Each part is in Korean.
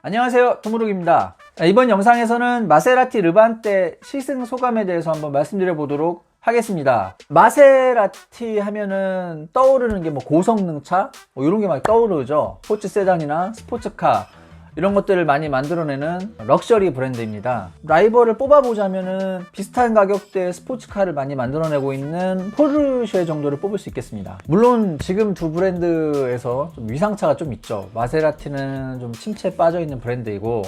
안녕하세요, 토무룩입니다. 이번 영상에서는 마세라티 르반떼 시승 소감에 대해서 한번 말씀드려 보도록 하겠습니다. 마세라티 하면은 떠오르는 게 뭐 고성능차 이런 게 많이 떠오르죠. 스포츠 세단이나 스포츠카 이런 것들을 많이 만들어내는 럭셔리 브랜드입니다. 라이벌을 뽑아보자면은 비슷한 가격대의 스포츠카를 많이 만들어내고 있는 포르쉐 정도를 뽑을 수 있겠습니다. 물론 지금 두 브랜드에서 좀 위상차가 좀 있죠. 마세라티는 좀 침체에 빠져있는 브랜드이고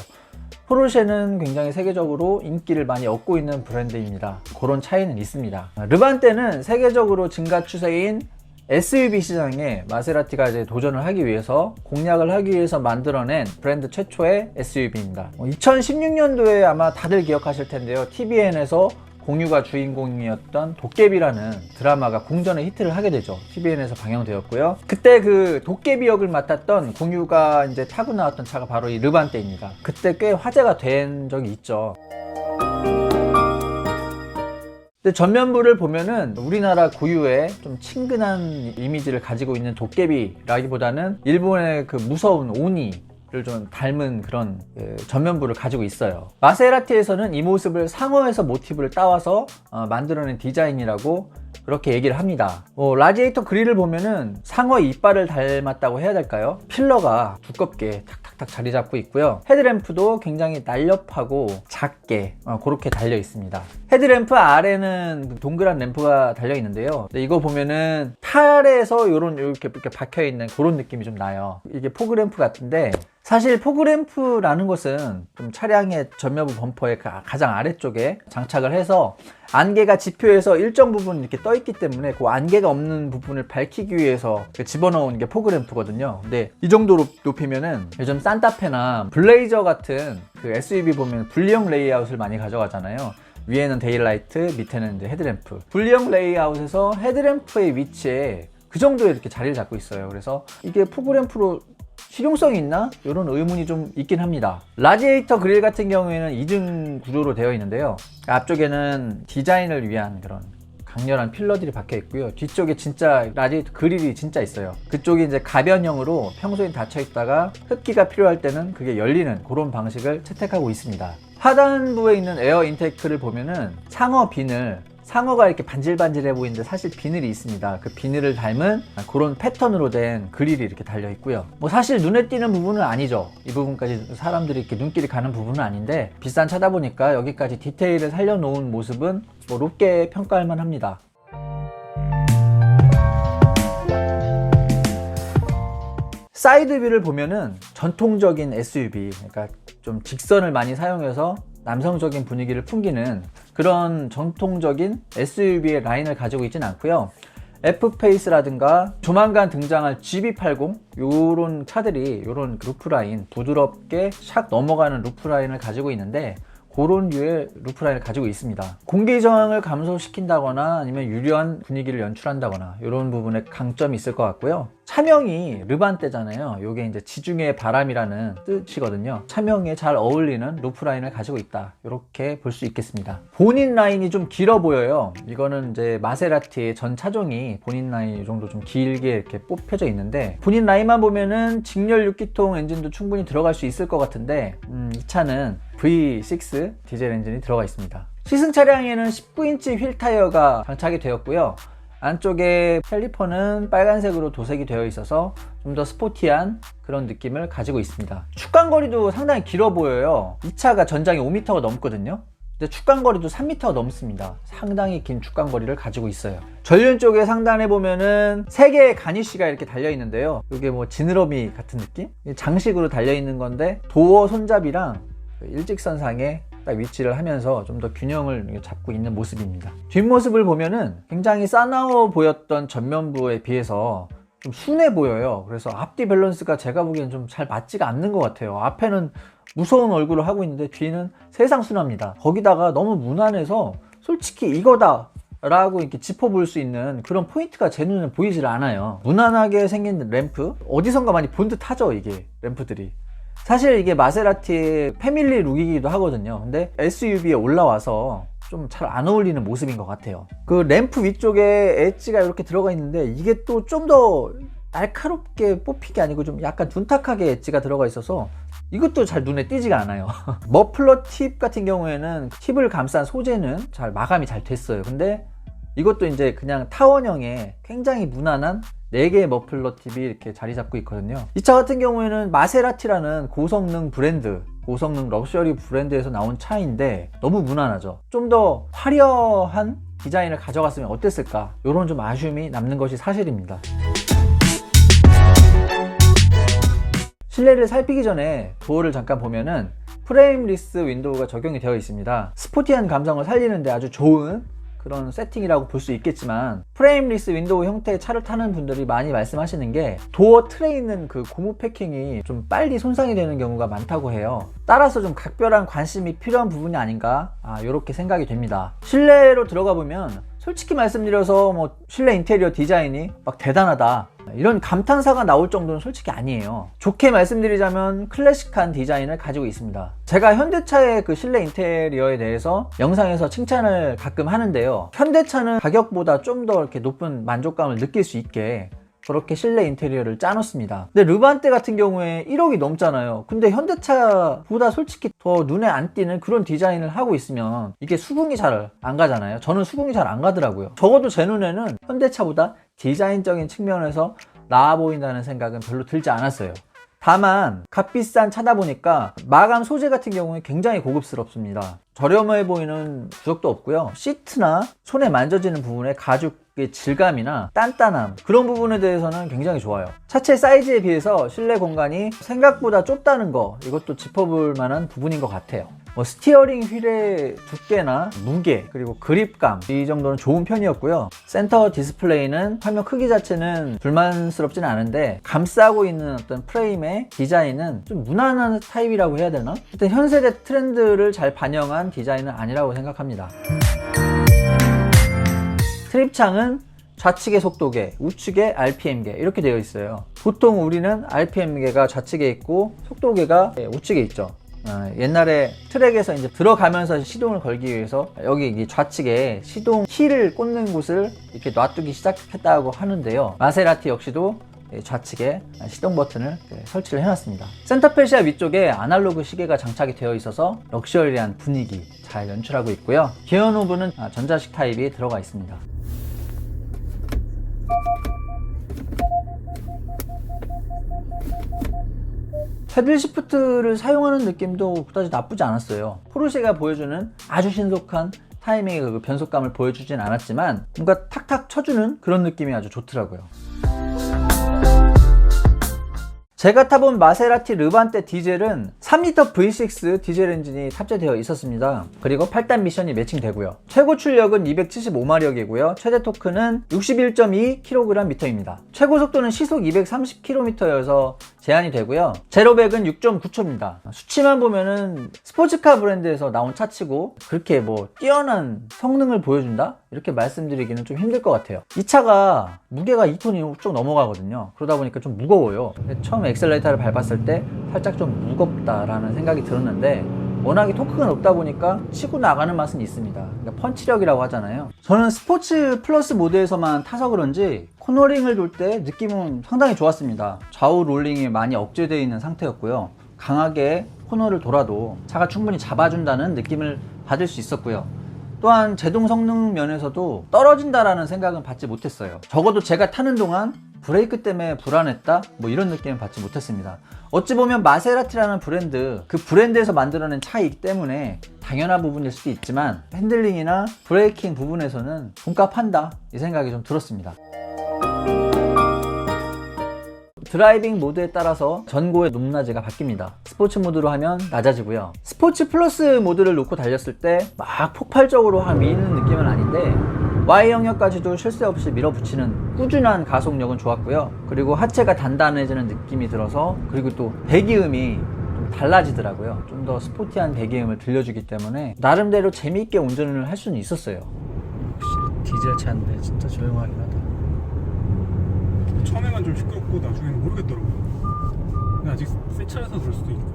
포르쉐는 굉장히 세계적으로 인기를 많이 얻고 있는 브랜드입니다. 그런 차이는 있습니다. 르반떼는 세계적으로 증가 추세인 SUV 시장에 마세라티가 이제 도전을 하기 위해서 공략을 하기 위해서 만들어낸 브랜드 최초의 SUV입니다. 2016년도에 아마 다들 기억하실 텐데요. TVN에서 공유가 주인공이었던 도깨비라는 드라마가 궁전에 히트를 하게 되죠. TVN에서 방영되었고요. 그때 그 도깨비 역을 맡았던 공유가 이제 타고 나왔던 차가 바로 이 르반떼입니다. 그때 꽤 화제가 된 적이 있죠. 근데 전면부를 보면은 우리나라 고유의 좀 친근한 이미지를 가지고 있는 도깨비라기보다는 일본의 그 무서운 오니를 좀 닮은 그런 전면부를 가지고 있어요. 마세라티에서는 이 모습을 상어에서 모티브를 따와서 만들어낸 디자인이라고 그렇게 얘기를 합니다. 라디에이터 그릴을 보면은 상어 이빨을 닮았다고 해야 될까요? 필러가 두껍게 탁탁탁 자리 잡고 있고요. 헤드램프도 굉장히 날렵하고 작게 그렇게 달려 있습니다. 헤드램프 아래는 동그란 램프가 달려 있는데요. 이거 보면은 팔에서 이렇게 박혀 있는 그런 느낌이 좀 나요. 이게 포그램프 같은데 사실 포그램프라는 것은 좀 차량의 전면부 범퍼의 가장 아래쪽에 장착을 해서 안개가 지표에서 일정 부분 이렇게 떠 있기 때문에 그 안개가 없는 부분을 밝히기 위해서 집어넣은 게 포그램프거든요. 근데 이 정도로 높이면은 요즘 산타페나 블레이저 같은 그 SUV 보면 분리형 레이아웃을 많이 가져가잖아요. 위에는 데일라이트, 밑에는 이제 헤드램프. 분리형 레이아웃에서 헤드램프의 위치에 그 정도에 이렇게 자리를 잡고 있어요. 그래서 이게 포그램프로 실용성이 있나? 이런 의문이 좀 있긴 합니다. 라디에이터 그릴 같은 경우에는 2등 구조로 되어 있는데요. 앞쪽에는 디자인을 위한 그런 강렬한 필러들이 박혀 있고요. 뒤쪽에 진짜 라디에이터 그릴이 진짜 있어요. 그쪽이 이제 가변형으로 평소엔 닫혀 있다가 흡기가 필요할 때는 그게 열리는 그런 방식을 채택하고 있습니다. 하단부에 있는 에어 인테이크를 보면은 상어 비늘, 상어가 이렇게 반질반질해 보이는데 사실 비늘이 있습니다. 그 비늘을 닮은 그런 패턴으로 된 그릴이 이렇게 달려 있고요. 사실 눈에 띄는 부분은 아니죠. 이 부분까지 사람들이 이렇게 눈길이 가는 부분은 아닌데 비싼 차다 보니까 여기까지 디테일을 살려놓은 모습은 높게 평가할 만합니다. 사이드뷰를 보면은 전통적인 SUV, 그러니까 좀 직선을 많이 사용해서 남성적인 분위기를 풍기는 그런 전통적인 SUV의 라인을 가지고 있진 않고요. F페이스라든가 조만간 등장할 GB80 요런 차들이 요런 루프라인, 부드럽게 샥 넘어가는 루프라인을 가지고 있는데 그런 류의 루프라인을 가지고 있습니다. 공기 저항을 감소시킨다거나 아니면 유려한 분위기를 연출한다거나 이런 부분에 강점이 있을 것 같고요. 차명이 르반떼잖아요. 이게 이제 지중해 바람이라는 뜻이거든요. 차명에 잘 어울리는 루프라인을 가지고 있다. 이렇게 볼 수 있겠습니다. 본인 라인이 좀 길어 보여요. 이거는 이제 마세라티의 전 차종이 본인 라인 이 정도 좀 길게 이렇게 뽑혀져 있는데 본인 라인만 보면은 직렬 6기통 엔진도 충분히 들어갈 수 있을 것 같은데 이 차는 V6 디젤 엔진이 들어가 있습니다. 시승 차량에는 19인치 휠 타이어가 장착이 되었고요. 안쪽에 캘리퍼는 빨간색으로 도색이 되어 있어서 좀 더 스포티한 그런 느낌을 가지고 있습니다. 축간거리도 상당히 길어 보여요. 이 차가 전장이 5m가 넘거든요. 근데 축간거리도 3m가 넘습니다. 상당히 긴 축간거리를 가지고 있어요. 전륜 쪽에 상단에 보면은 3개의 가니쉬가 이렇게 달려 있는데요. 이게 뭐 지느러미 같은 느낌? 장식으로 달려 있는 건데 도어 손잡이랑 일직선상에 딱 위치를 하면서 좀 더 균형을 잡고 있는 모습입니다. 뒷모습을 보면은 굉장히 싸나워 보였던 전면부에 비해서 좀 순해 보여요. 그래서 앞뒤 밸런스가 제가 보기엔 좀 잘 맞지가 않는 것 같아요. 앞에는 무서운 얼굴을 하고 있는데 뒤는 세상 순합니다. 거기다가 너무 무난해서 솔직히 이거다 라고 이렇게 짚어볼 수 있는 그런 포인트가 제 눈에 보이질 않아요. 무난하게 생긴 램프, 어디선가 많이 본 듯 하죠. 이게 램프들이 사실 이게 마세라티의 패밀리 룩이기도 하거든요. 근데 SUV에 올라와서 좀 잘 안 어울리는 모습인 것 같아요. 그 램프 위쪽에 엣지가 이렇게 들어가 있는데 이게 또 좀 더 날카롭게 뽑힌 게 아니고 좀 약간 둔탁하게 엣지가 들어가 있어서 이것도 잘 눈에 띄지가 않아요. 머플러 팁 같은 경우에는 팁을 감싼 소재는 잘 마감이 잘 됐어요. 근데 이것도 이제 그냥 타원형의 굉장히 무난한 4개의 머플러 팁이 이렇게 자리 잡고 있거든요. 이 차 같은 경우에는 마세라티라는 고성능 브랜드, 고성능 럭셔리 브랜드에서 나온 차인데 너무 무난하죠. 좀 더 화려한 디자인을 가져갔으면 어땠을까, 이런 좀 아쉬움이 남는 것이 사실입니다. 실내를 살피기 전에 도어를 잠깐 보면은 프레임리스 윈도우가 적용이 되어 있습니다. 스포티한 감성을 살리는데 아주 좋은 그런 세팅이라고 볼 수 있겠지만, 프레임리스 윈도우 형태의 차를 타는 분들이 많이 말씀하시는 게 도어 틀에 있는 그 고무 패킹이 좀 빨리 손상이 되는 경우가 많다고 해요. 따라서 좀 각별한 관심이 필요한 부분이 아닌가, 이렇게 생각이 됩니다. 실내로 들어가 보면 솔직히 말씀드려서 뭐 실내 인테리어 디자인이 막 대단하다 이런 감탄사가 나올 정도는 솔직히 아니에요. 좋게 말씀드리자면 클래식한 디자인을 가지고 있습니다. 제가 현대차의 그 실내 인테리어에 대해서 영상에서 칭찬을 가끔 하는데요, 현대차는 가격보다 좀 더 이렇게 높은 만족감을 느낄 수 있게 그렇게 실내 인테리어를 짜놓습니다. 근데 르반떼 같은 경우에 1억이 넘잖아요. 근데 현대차보다 솔직히 더 눈에 안 띄는 그런 디자인을 하고 있으면 이게 수긍이 잘 안 가잖아요. 저는 수긍이 잘 안 가더라고요. 적어도 제 눈에는 현대차보다 디자인적인 측면에서 나아 보인다는 생각은 별로 들지 않았어요. 다만 값비싼 차다 보니까 마감 소재 같은 경우에 굉장히 고급스럽습니다. 저렴해 보이는 구석도 없고요. 시트나 손에 만져지는 부분의 가죽의 질감이나 단단함, 그런 부분에 대해서는 굉장히 좋아요. 차체 사이즈에 비해서 실내 공간이 생각보다 좁다는 거, 이것도 짚어볼 만한 부분인 것 같아요. 스티어링 휠의 두께나 무게, 그리고 그립감, 이 정도는 좋은 편이었고요. 센터 디스플레이는 화면 크기 자체는 불만스럽지는 않은데 감싸고 있는 어떤 프레임의 디자인은 좀 무난한 타입이라고 해야 되나? 일단 현 세대 트렌드를 잘 반영한 디자인은 아니라고 생각합니다. 트립창은 좌측에 속도계, 우측에 RPM계 이렇게 되어 있어요. 보통 우리는 RPM계가 좌측에 있고 속도계가 우측에 있죠. 옛날에 트랙에서 이제 들어가면서 시동을 걸기 위해서 여기 좌측에 시동 키를 꽂는 곳을 이렇게 놔두기 시작했다고 하는데요, 마세라티 역시도 좌측에 시동 버튼을 설치를 해놨습니다. 센터페시아 위쪽에 아날로그 시계가 장착이 되어 있어서 럭셔리한 분위기 잘 연출하고 있고요. 기어 노브는 전자식 타입이 들어가 있습니다. 패들 시프트를 사용하는 느낌도 그다지 나쁘지 않았어요. 포르쉐가 보여주는 아주 신속한 타이밍의 그 변속감을 보여주진 않았지만 뭔가 탁탁 쳐주는 그런 느낌이 아주 좋더라고요. 제가 타본 마세라티 르반떼 디젤은 3리터 V6 디젤 엔진이 탑재되어 있었습니다. 그리고 8단 미션이 매칭되고요. 최고 출력은 275마력이고요. 최대 토크는 61.2kgm입니다. 최고 속도는 시속 230km여서 제한이 되고요. 제로백은 6.9초입니다. 수치만 보면은 스포츠카 브랜드에서 나온 차치고 그렇게 뭐 뛰어난 성능을 보여준다? 이렇게 말씀드리기는 좀 힘들 것 같아요. 이 차가 무게가 2톤이 훌쩍 넘어가거든요. 그러다 보니까 좀 무거워요. 처음 엑셀레이터를 밟았을 때 살짝 좀 무겁다라는 생각이 들었는데 워낙에 토크가 높다 보니까 치고 나가는 맛은 있습니다. 그러니까 펀치력이라고 하잖아요. 저는 스포츠 플러스 모드에서만 타서 그런지 코너링을 돌 때 느낌은 상당히 좋았습니다. 좌우 롤링이 많이 억제되어 있는 상태였고요. 강하게 코너를 돌아도 차가 충분히 잡아준다는 느낌을 받을 수 있었고요. 또한 제동 성능 면에서도 떨어진다라는 생각은 받지 못했어요. 적어도 제가 타는 동안 브레이크 때문에 불안했다? 뭐 이런 느낌을 받지 못했습니다. 어찌 보면 마세라티라는 브랜드, 그 브랜드에서 만들어낸 차이기 때문에 당연한 부분일 수도 있지만 핸들링이나 브레이킹 부분에서는 돈값한다 이 생각이 좀 들었습니다. 드라이빙 모드에 따라서 전고의 높낮이가 바뀝니다. 스포츠 모드로 하면 낮아지고요. 스포츠 플러스 모드를 놓고 달렸을 때 막 폭발적으로 미는 느낌은 아닌데 Y 영역까지도 쉴 새 없이 밀어붙이는 꾸준한 가속력은 좋았고요. 그리고 하체가 단단해지는 느낌이 들어서, 그리고 또 배기음이 좀 달라지더라고요. 좀 더 스포티한 배기음을 들려주기 때문에 나름대로 재미있게 운전을 할 수는 있었어요. 확실히 디젤 차인데 진짜 조용하긴 하다. 처음에만 좀 시끄럽고 나중에는 모르겠더라고요. 근데 아직 새 차여서 그럴 수도 있고.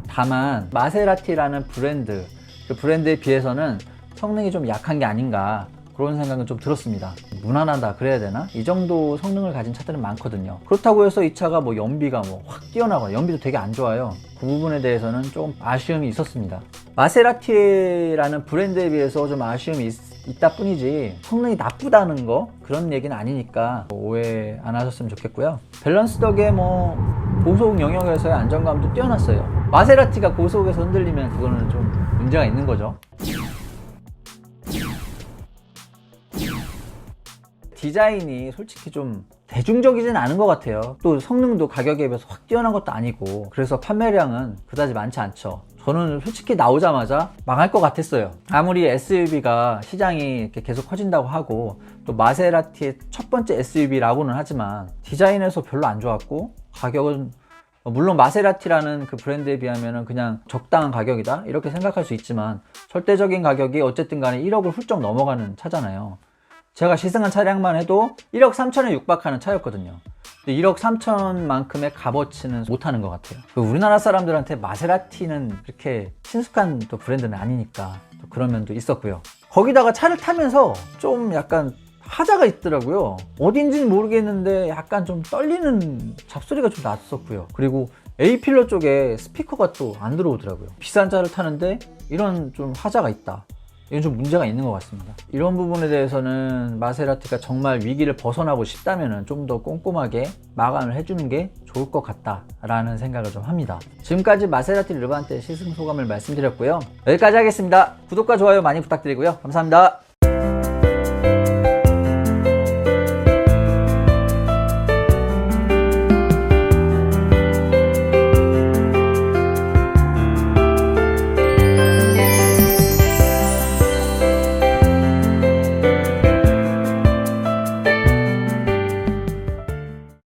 다만 마세라티라는 브랜드, 그 브랜드에 비해서는 성능이 좀 약한 게 아닌가, 그런 생각은 좀 들었습니다. 무난하다 그래야 되나? 이 정도 성능을 가진 차들은 많거든요. 그렇다고 해서 이 차가 뭐 연비가 뭐 확 뛰어나거나 연비도 되게 안 좋아요. 그 부분에 대해서는 좀 아쉬움이 있었습니다. 마세라티라는 브랜드에 비해서 좀 아쉬움이 있다 뿐이지 성능이 나쁘다는 거 그런 얘기는 아니니까 오해 안 하셨으면 좋겠고요. 밸런스 덕에 뭐 고속 영역에서의 안정감도 뛰어났어요. 마세라티가 고속에서 흔들리면 그거는 좀 문제가 있는 거죠. 디자인이 솔직히 좀 대중적이진 않은 것 같아요. 또 성능도 가격에 비해서 확 뛰어난 것도 아니고 그래서 판매량은 그다지 많지 않죠. 저는 솔직히 나오자마자 망할 것 같았어요. 아무리 SUV가 시장이 이렇게 계속 커진다고 하고 또 마세라티의 첫 번째 SUV라고는 하지만 디자인에서 별로 안 좋았고 가격은 물론 마세라티라는 그 브랜드에 비하면 그냥 적당한 가격이다 이렇게 생각할 수 있지만 절대적인 가격이 어쨌든 간에 1억을 훌쩍 넘어가는 차잖아요. 제가 시승한 차량만 해도 1억 3천에 육박하는 차였거든요. 1억 3천만큼의 값어치는 못하는 것 같아요. 우리나라 사람들한테 마세라티는 그렇게 친숙한 또 브랜드는 아니니까 또 그런 면도 있었고요. 거기다가 차를 타면서 좀 약간 하자가 있더라고요. 어딘지는 모르겠는데 약간 좀 떨리는 잡소리가 좀 났었고요. 그리고 A필러 쪽에 스피커가 또 안 들어오더라고요. 비싼 차를 타는데 이런 좀 하자가 있다. 이건 좀 문제가 있는 것 같습니다. 이런 부분에 대해서는 마세라티가 정말 위기를 벗어나고 싶다면 좀 더 꼼꼼하게 마감을 해주는 게 좋을 것 같다라는 생각을 좀 합니다. 지금까지 마세라티 르반테 시승 소감을 말씀드렸고요. 여기까지 하겠습니다. 구독과 좋아요 많이 부탁드리고요. 감사합니다.